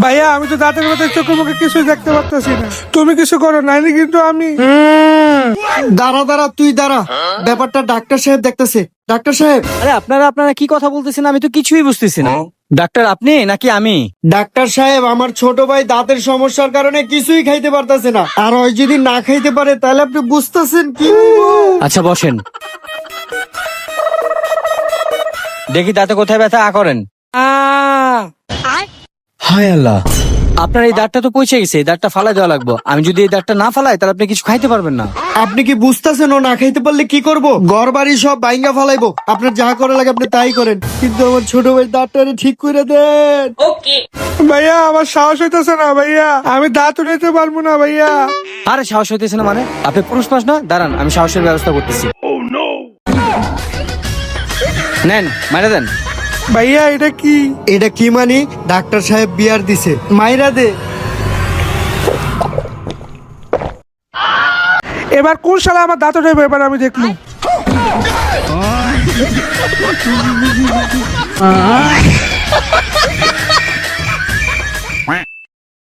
ভাইয়া আমি তো দাঁতের মাথায় চোখে মুখে কিছুই দেখতে পারতেছি না, তুমি কিছু করো নাইলে কিন্তু আমি। দাঁড়া দাঁড়া, তুই দাঁড়া, ব্যাপারটা ডাক্তার সাহেব দেখতেছে। ডাক্তার সাহেব। আরে আপনারা আপনারা কি কথা বলতেছেন আমি তো কিছুই বুঝতেছি না। ডাক্তার আপনি নাকি আমি? ডাক্তার সাহেব, আমার ছোট ভাই দাঁতের সমস্যার কারণে কিছুই খাইতে পারতেছে না, আর ওই যদি না খাইতে পারে তাহলে আপনি বুঝতেছেন কি হইবো? আচ্ছা বসেন, দেখি দাঁতে কোথায় ব্যথা করেন। হায় আল্লাহ, আপনার এই দাঁতটা তো পৌঁছে গেছে, এই দাঁতটা ফালাই দেওয়া লাগবে। আমি যদি এই দাঁতটা না ফালাই তাহলে আপনি কিছু খাইতে পারবেন না। আপনি কি বুঝতেছেন ও না খাইতে পারলে কি করব? ঘর বাড়ি সব বাইঙ্গা ফালাইবো। আপনার যা করে লাগে আপনি তাই করেন, কিন্তু আমার ছোট ভাই দাঁতটা ঠিক করে দেন। ভাইয়া আমার সাহস হইতেছে না ভাইয়া, আমি দাঁত উঠাইতে পারবো না ভাইয়া। আরে সাহস হইতেছে না মানে? আপনি পুরুষ মানুষ না? দাঁড়ান আমি সাহসের ব্যবস্থা করতেছি। নেন মাইরা দেন। ভাইয়া এটা কি? এটা কি মানি? ডাক্তার সাহেব বিয়ার দিছে, মাইরা দে। এবার কোন শালা আমার দাঁত উঠাইবে, এবার আমি দেখবো।